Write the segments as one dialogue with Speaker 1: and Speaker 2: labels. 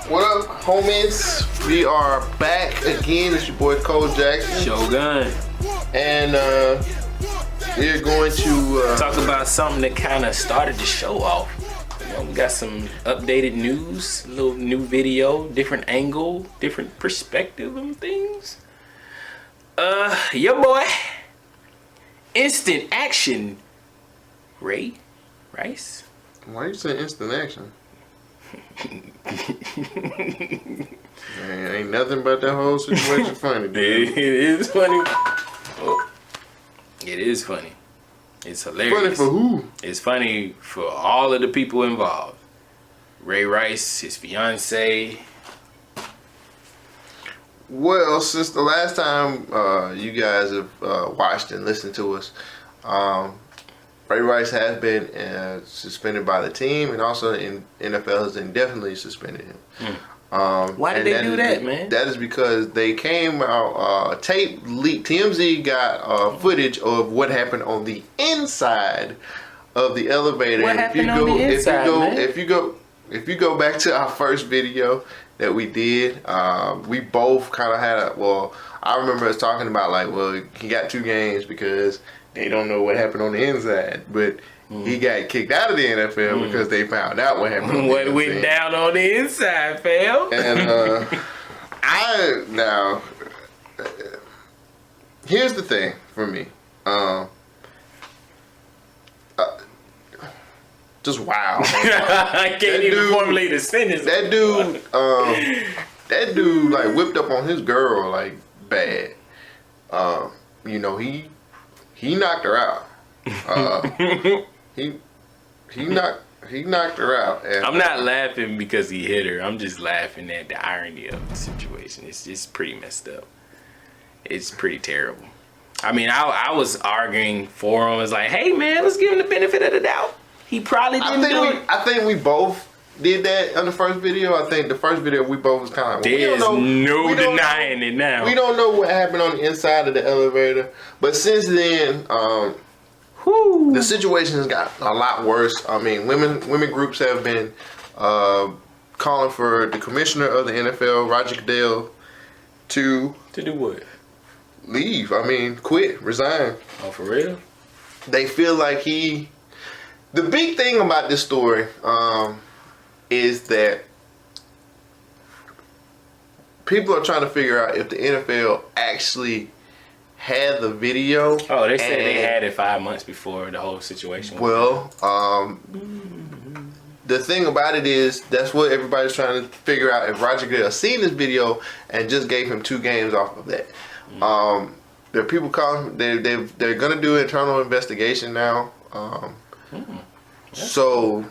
Speaker 1: What up, homies? We are back again. It's your boy Cole Jackson.
Speaker 2: Shogun.
Speaker 1: And we're going to
Speaker 2: talk about something that kind of started the show off. You know, we got some updated news, a little new video, different angle, different perspective on things. Your boy, instant action, Ray Rice.
Speaker 1: Why you say instant action? Man, ain't nothing about that whole situation funny, dude.
Speaker 2: It is funny. Oh, it is funny. It's hilarious.
Speaker 1: Funny for who?
Speaker 2: It's funny for all of the people involved. Ray Rice, his fiance.
Speaker 1: Well, since the last time you guys have watched and listened to us, Ray Rice has been suspended by the team, and also the NFL has indefinitely suspended him.
Speaker 2: Why did they do that, man?
Speaker 1: That is because they came out, tape leak. TMZ got footage of what happened on the inside of the elevator.
Speaker 2: What happened on the inside, man?
Speaker 1: If you go back to our first video that we did, we both kind of had I remember us talking about he got 2 games because they don't know what happened on the inside, but he got kicked out of the NFL because they found out what happened on the inside. What
Speaker 2: went down on the inside, fam?
Speaker 1: And here's the thing for me. Just wow.
Speaker 2: I can't even formulate a sentence.
Speaker 1: That dude like whipped up on his girl like bad. You know, he knocked her out. He knocked her out. And,
Speaker 2: I'm not laughing because he hit her. I'm just laughing at the irony of the situation. It's just pretty messed up. It's pretty terrible. I mean, I was arguing for him. It's like, hey man, let's give him the benefit of the doubt. He probably didn't do it.
Speaker 1: I think we both did that on the first video. I think the first video we both was kind of like,
Speaker 2: there's no denying it now.
Speaker 1: We don't know what happened on the inside of the elevator. But since then, the situation has got a lot worse. I mean, women groups have been calling for the commissioner of the NFL, Roger Goodell, to
Speaker 2: do what?
Speaker 1: Leave. I mean, quit, resign.
Speaker 2: Oh, for real?
Speaker 1: They feel like the big thing about this story is that people are trying to figure out if the NFL actually had the video.
Speaker 2: Oh, they said they had it 5 months before the whole situation.
Speaker 1: Well, the thing about it is that's what everybody's trying to figure out, if Roger Goodell seen this video and just gave him 2 games off of that. There are people calling. They're gonna do an internal investigation now. So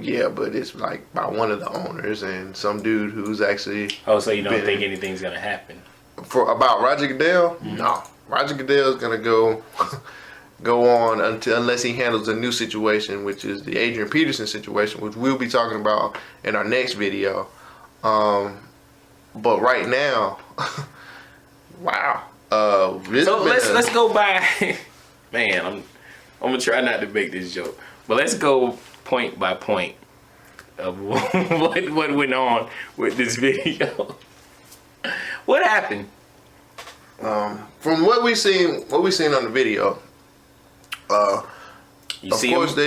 Speaker 1: yeah, but it's like by one of the owners and some dude who's actually.
Speaker 2: Oh, so you don't think anything's gonna happen
Speaker 1: about Roger Goodell? No, Roger Goodell's gonna go on unless he handles a new situation, which is the Adrian Peterson situation, which we'll be talking about in our next video. But right now, wow. So
Speaker 2: let's go by. Man, I'm gonna try not to make this joke. But let's go point by point of what went on with this video. What happened?
Speaker 1: From what we seen on the video, of course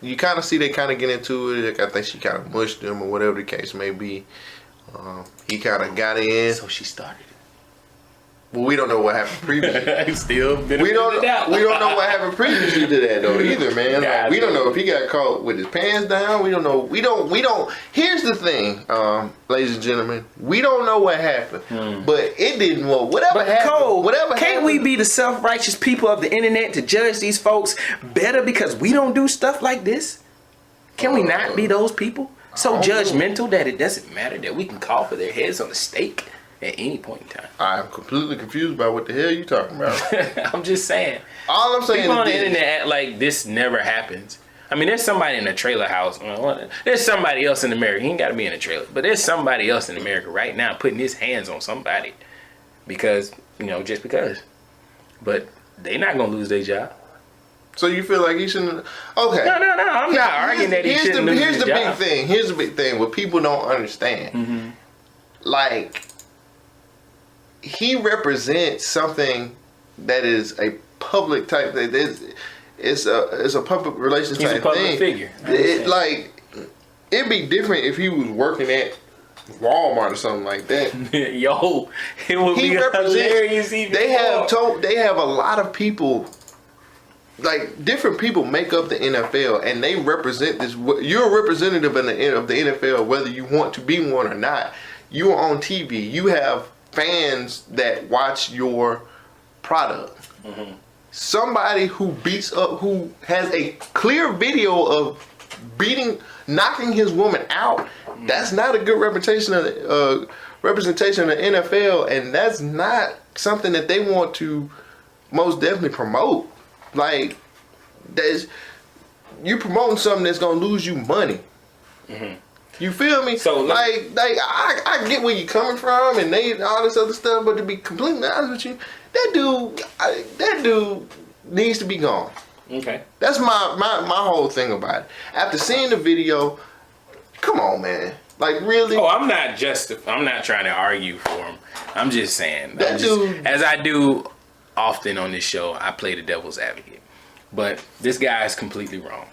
Speaker 1: you kind of see they kind of get into it. Like, I think she kind of mushed him or whatever the case may be. He kind of got in.
Speaker 2: So she started.
Speaker 1: Well, we don't know what happened previously.
Speaker 2: Still,
Speaker 1: we don't know what happened previously to that though either, man. Like, we don't know if he got caught with his pants down. We don't know. We don't. Here's the thing, ladies and gentlemen. We don't know what happened, but it didn't. Whatever happened.
Speaker 2: Cole,
Speaker 1: whatever.
Speaker 2: Can't we be the self-righteous people of the internet to judge these folks better because we don't do stuff like this? Can we not be those people so judgmental that it doesn't matter that we can call for their heads on a stake at any point in time?
Speaker 1: I'm completely confused by what the hell you talking about.
Speaker 2: I'm just saying.
Speaker 1: All I'm saying
Speaker 2: people
Speaker 1: is
Speaker 2: on the internet act like this never happens. I mean, there's somebody in a trailer house. There's somebody else in America. He ain't got to be in a trailer, but there's somebody else in America right now putting his hands on somebody because, just because. But they not gonna lose their job.
Speaker 1: So you feel like he shouldn't? Okay.
Speaker 2: No. I'm not arguing that he shouldn't lose his job.
Speaker 1: Here's the big thing. What people don't understand.
Speaker 2: Mm-hmm.
Speaker 1: Like, he represents something that is a public type thing. It's a public relations type thing. He's a public
Speaker 2: figure.
Speaker 1: It'd be different if he was working at Walmart or something like that.
Speaker 2: Yo, it would be hilarious.
Speaker 1: They have a lot of people. Like, different people make up the NFL, and they represent this. You're a representative of the NFL, whether you want to be one or not. You are on TV. You have fans that watch your product. Mm-hmm. Somebody who who has a clear video of knocking his woman out. Mm-hmm. That's not a good representation of the NFL, and that's not something that they want to most definitely promote. Like, you promoting something that's gonna lose you money. Mm-hmm. You feel me? So I get where you're coming from and all this other stuff, but to be completely honest with you, that dude needs to be gone.
Speaker 2: Okay.
Speaker 1: That's my whole thing about it. After seeing the video, come on, man. Like, really?
Speaker 2: Oh, I'm not trying to argue for him. I'm just saying, as I do often on this show, I play the devil's advocate. But this guy is completely wrong.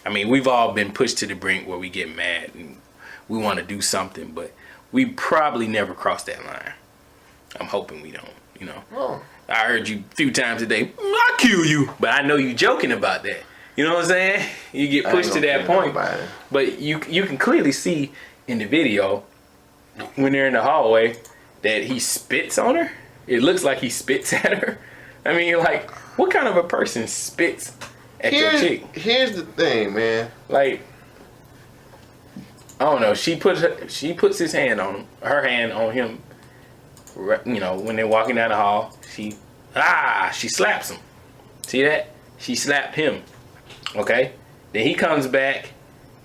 Speaker 2: I mean, we've all been pushed to the brink where we get mad and we want to do something, but we probably never cross that line. I'm hoping we don't, you know. Oh. I heard you a few times today, I'll kill you. But I know you joking about that. You know what I'm saying? You get pushed to that point. But you can clearly see in the video when they're in the hallway that he spits on her. It looks like he spits at her. I mean, like, what kind of a person spits at your chick?
Speaker 1: Here's the thing, man.
Speaker 2: Like, I don't know. She puts her hand on him. You know, when they're walking down the hall, she slaps him. See that? She slapped him. Okay. Then he comes back.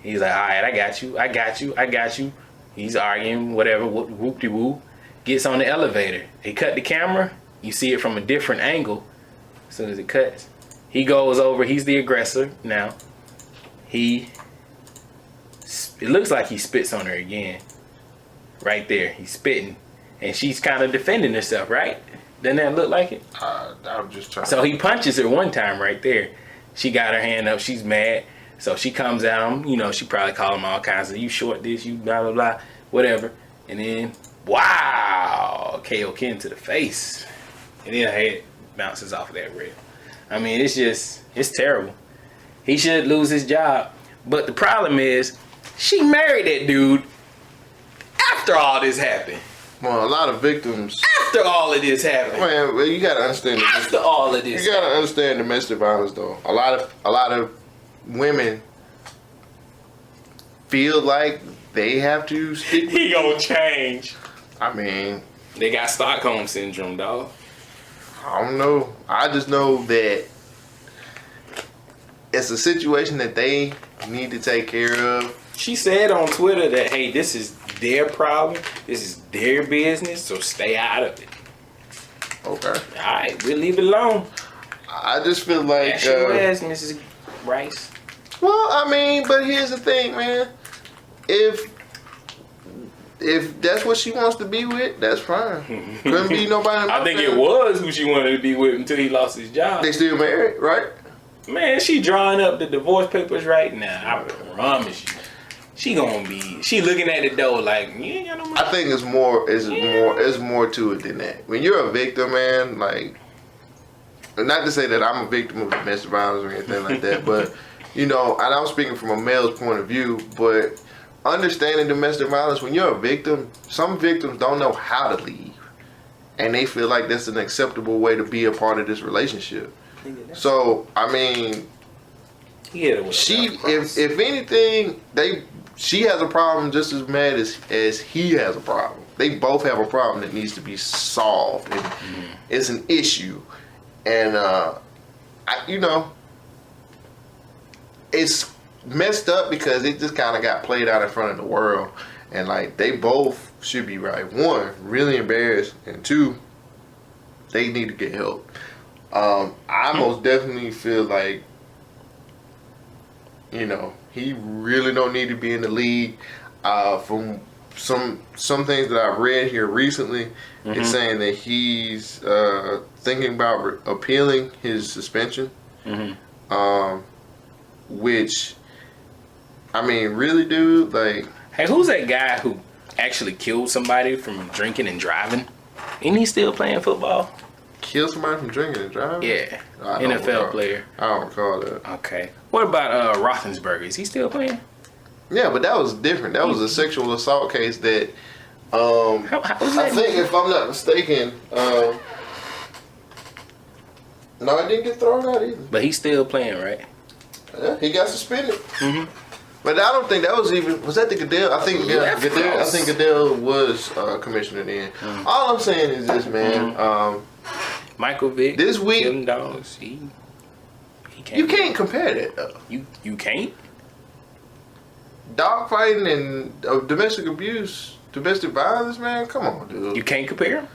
Speaker 2: He's like, all right, I got you. He's arguing, whatever, whoop-de-woo. Gets on the elevator. They cut the camera. You see it from a different angle as soon as it cuts. He goes over. He's the aggressor now. It looks like he spits on her again. Right there. He's spitting. And she's kind of defending herself, right? Doesn't that look like it?
Speaker 1: I'm just trying.
Speaker 2: So he punches her one time right there. She got her hand up. She's mad. So she comes at him. You know, she probably called him all kinds of, you short this, you blah, blah, blah, whatever. And then, wow, KO Ken to the face. And then her head bounces off of that rail. I mean, it's terrible. He should lose his job. But the problem is, she married that dude after all this happened.
Speaker 1: Well, a lot of victims.
Speaker 2: After all of this happened.
Speaker 1: Man, well, you gotta understand.
Speaker 2: After all of this.
Speaker 1: You gotta understand domestic violence, though. A lot of women feel like they have to stick.
Speaker 2: He gonna change.
Speaker 1: I mean,
Speaker 2: they got Stockholm syndrome, dog.
Speaker 1: I don't know. I just know that it's a situation that they need to take care of.
Speaker 2: She said on Twitter that, hey, this is their problem. This is their business, so stay out of it.
Speaker 1: Okay.
Speaker 2: All right, we'll leave it alone.
Speaker 1: I just feel like...
Speaker 2: That's your ass, Mrs. Rice.
Speaker 1: Well, I mean, but here's the thing, man. If that's what she wants to be with, that's fine. Couldn't be nobody.
Speaker 2: I think it was who she wanted to be with until he lost his job.
Speaker 1: They still married, right?
Speaker 2: Man, she drawing up the divorce papers right now. I promise you. She looking at the door like, you ain't got no money.
Speaker 1: I think it's more to it than that. When you're a victim, man, like, not to say that I'm a victim of domestic violence or anything like that, but, you know, and I'm speaking from a male's point of view, but understanding domestic violence, when you're a victim, some victims don't know how to leave. And they feel like that's an acceptable way to be a part of this relationship. So, I mean, if anything, she has a problem just as bad as he has a problem. They both have a problem that needs to be solved. And it's an issue. And, you know, it's messed up because it just kind of got played out in front of the world. And, like, they both should be, right, one, really embarrassed, and two, they need to get help. I most definitely feel like You know, he really don't need to be in the league. From some things that I've read here recently, it's saying that he's thinking about appealing his suspension. Which, I mean, really, dude, like...
Speaker 2: Hey, who's that guy who actually killed somebody from drinking and driving? Ain't he still playing football?
Speaker 1: Kill somebody from drinking and driving?
Speaker 2: Yeah, NFL player.
Speaker 1: I don't recall that.
Speaker 2: Okay. What about Roethlisberger? Is he still playing?
Speaker 1: Yeah, but that was different. That was a sexual assault case that... I think, if I'm not mistaken... no, it didn't get thrown out either.
Speaker 2: But he's still playing, right?
Speaker 1: Yeah, he got suspended. But I don't think that was even... Was that the Goodell? I think Goodell was commissioner then. All I'm saying is this, man.
Speaker 2: Michael Vick,
Speaker 1: this week...
Speaker 2: killing dogs. He can't.
Speaker 1: You can't compare that, though.
Speaker 2: You can't?
Speaker 1: Dog fighting and domestic abuse, domestic violence, man. Come on, dude.
Speaker 2: You can't compare them?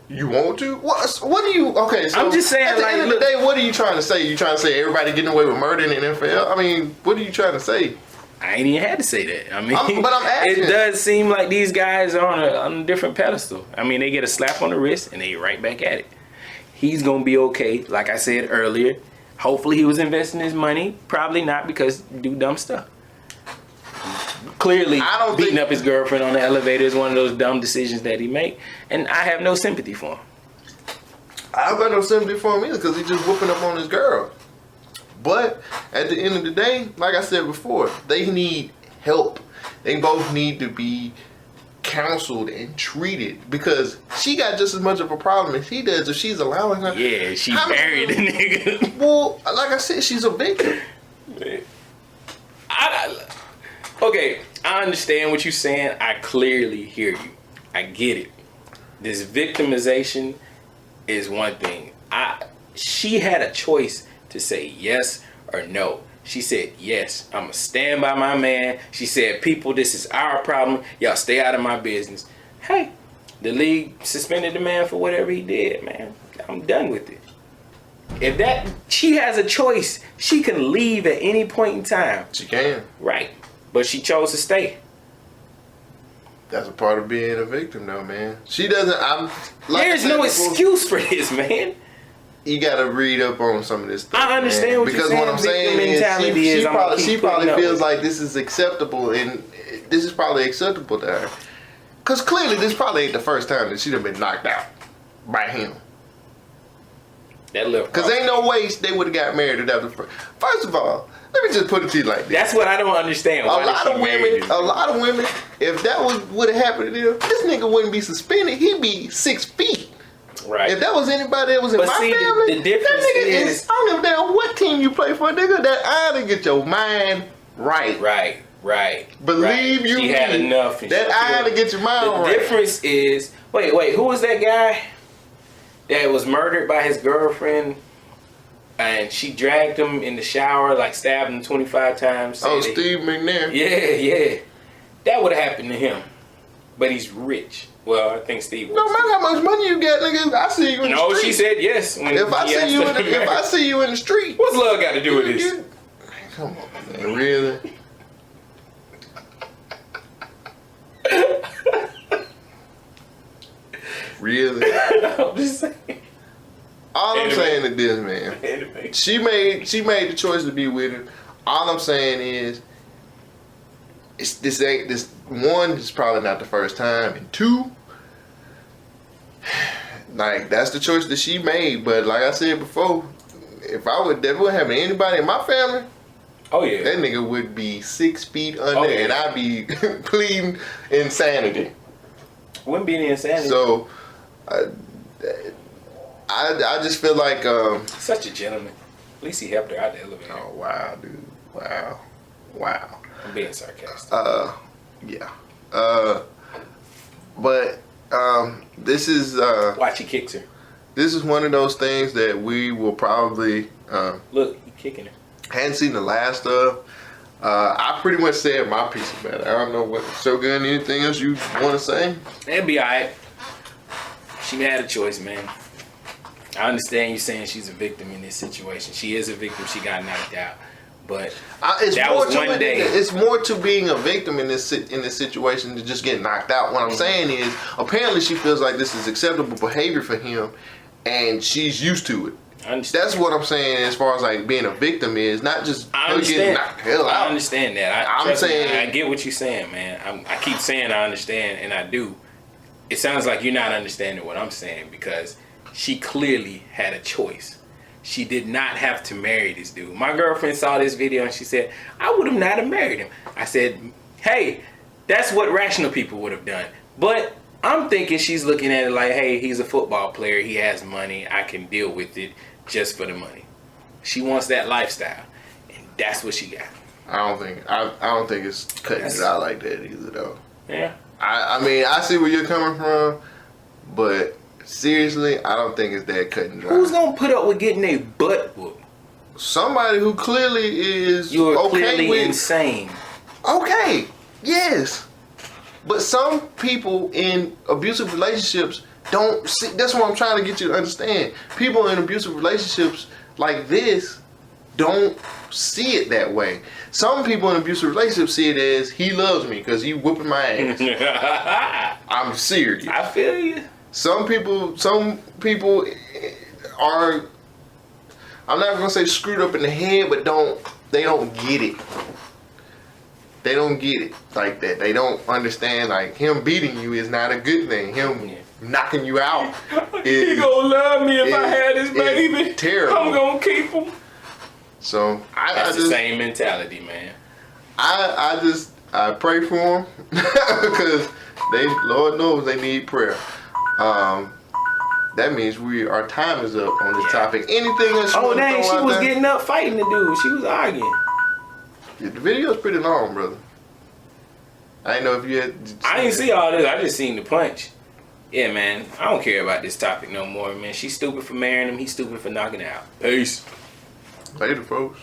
Speaker 1: You want to? What do you... Okay, so...
Speaker 2: I'm just saying,
Speaker 1: at the end of the day, what are you trying to say? You trying to say everybody getting away with murder in the NFL? I mean, what are you trying to say?
Speaker 2: I ain't even had to say that. I mean,
Speaker 1: but I'm asking.
Speaker 2: It does seem like these guys are on a different pedestal. I mean, they get a slap on the wrist and they right back at it. He's going to be okay. Like I said earlier, hopefully he was investing his money. Probably not, because do dumb stuff. Clearly, beating up his girlfriend on the elevator is one of those dumb decisions that he make, and I have no sympathy for him.
Speaker 1: I've got no sympathy for him either, because he's just whooping up on his girl. But at the end of the day, like I said before, they need help. They both need to be counseled and treated, because she got just as much of a problem as he does if she's allowing her.
Speaker 2: Yeah, she married the nigga.
Speaker 1: Well, like I said, she's a victim.
Speaker 2: Okay, I understand what you're saying. I clearly hear you. I get it. This victimization is one thing. She had a choice to say yes or no. She said, yes, I'm going to stand by my man. She said, people, this is our problem. Y'all stay out of my business. Hey, the league suspended the man for whatever he did, man. I'm done with it. If she has a choice, she can leave at any point in time.
Speaker 1: She can.
Speaker 2: Right. But she chose to stay.
Speaker 1: That's a part of being a victim, though, man. She doesn't...
Speaker 2: There's no excuse for this, man.
Speaker 1: You gotta read up on some of this stuff.
Speaker 2: I understand, man. What you're saying. Because what I'm
Speaker 1: saying is, she probably feels like this is acceptable, and this is probably acceptable to her. Because clearly, this probably ain't the first time that she'd have been knocked out by him. Because ain't no way they would have got married without the first of all. Let me just put it to you like this.
Speaker 2: That's what I don't understand.
Speaker 1: A lot of women, if that would have happened to them, this nigga wouldn't be suspended. He'd be 6 feet.
Speaker 2: Right.
Speaker 1: If that was anybody that was in my family,
Speaker 2: the difference
Speaker 1: that nigga is, I don't give a damn what team you play for, nigga. That eye to get your mind right.
Speaker 2: Right.
Speaker 1: Believe you
Speaker 2: me. She had enough.
Speaker 1: That eye to get your mind right.
Speaker 2: The difference is, wait, who was that guy that was murdered by his girlfriend? And she dragged him in the shower, like stabbed him 25 times.
Speaker 1: Oh, Steve McNair.
Speaker 2: Yeah. That would have happened to him. But he's rich. Well, I think Steve.
Speaker 1: No matter how much money you got, nigga, I see you in the street.
Speaker 2: No, she said yes.
Speaker 1: If I see you in the street,
Speaker 2: what's love got to do with this?
Speaker 1: Come on, man. Really? Really?
Speaker 2: I'm just saying.
Speaker 1: All I'm saying is this, man. She made the choice to be with him. All I'm saying is, this one is probably not the first time, and two, like, that's the choice that she made. But like I said before, if that would happen to anybody in my family,
Speaker 2: oh yeah,
Speaker 1: that nigga would be 6 feet under, and I'd be pleading insanity.
Speaker 2: Wouldn't be any insanity.
Speaker 1: So, I just feel like
Speaker 2: such a gentleman. At least he helped her out the elevator.
Speaker 1: Oh wow, dude! Wow.
Speaker 2: I'm being sarcastic.
Speaker 1: Yeah. But this is
Speaker 2: watch, he kicks her.
Speaker 1: This is one of those things that we will probably
Speaker 2: look, he kicking her.
Speaker 1: Hadn't seen the last of. I pretty much said my piece about it. I don't know what Shogun. Anything else you want to say?
Speaker 2: That'd be alright. She had a choice, man. I understand you saying she's a victim in this situation. She is a victim. She got knocked out. But
Speaker 1: it's
Speaker 2: that
Speaker 1: more
Speaker 2: was
Speaker 1: to
Speaker 2: one
Speaker 1: it.
Speaker 2: day.
Speaker 1: It's more to being a victim in this situation than just getting knocked out. What I'm saying is, apparently she feels like this is acceptable behavior for him, and she's used to it. That's what I'm saying as far as like being a victim is, not just her getting knocked the hell out.
Speaker 2: I understand that.
Speaker 1: I'm saying
Speaker 2: I get what you're saying, man. I keep saying I understand, and I do. It sounds like you're not understanding what I'm saying, because she clearly had a choice. She did not have to marry this dude. My girlfriend saw this video and she said, I would have not have married him. I said, hey, that's what rational people would have done. But I'm thinking she's looking at it like, hey, he's a football player. He has money. I can deal with it just for the money. She wants that lifestyle, and that's what she got.
Speaker 1: I don't think it's cutting it out like that either, though.
Speaker 2: Yeah.
Speaker 1: I mean, I see where you're coming from, but seriously, I don't think it's that cut and dry.
Speaker 2: Who's gonna put up with getting a butt whoop?
Speaker 1: Somebody who clearly is
Speaker 2: You're clearly insane.
Speaker 1: Okay, yes. But some people in abusive relationships don't see. That's what I'm trying to get you to understand. People in abusive relationships like this don't see it that way. Some people in abusive relationships see it as, he loves me because he whooping my ass. I'm serious.
Speaker 2: I feel you.
Speaker 1: Some people are, I'm not gonna say screwed up in the head, but they don't get it. They don't get it like that. They don't understand, like, him beating you is not a good thing. Him knocking you out is,
Speaker 2: he gonna love me if I had his baby.
Speaker 1: Terrible.
Speaker 2: I'm gonna keep him.
Speaker 1: So
Speaker 2: That's the same mentality, man.
Speaker 1: I pray for them because Lord knows they need prayer. That means our time is up on this topic. Anything else?
Speaker 2: Oh dang, she was getting up fighting the dude. She was arguing.
Speaker 1: Yeah, the video's pretty long, brother. I didn't know if you had.
Speaker 2: I didn't see all this. I just seen the punch. Yeah, man. I don't care about this topic no more, man. She's stupid for marrying him. He's stupid for knocking her out. Peace.
Speaker 1: Later, folks.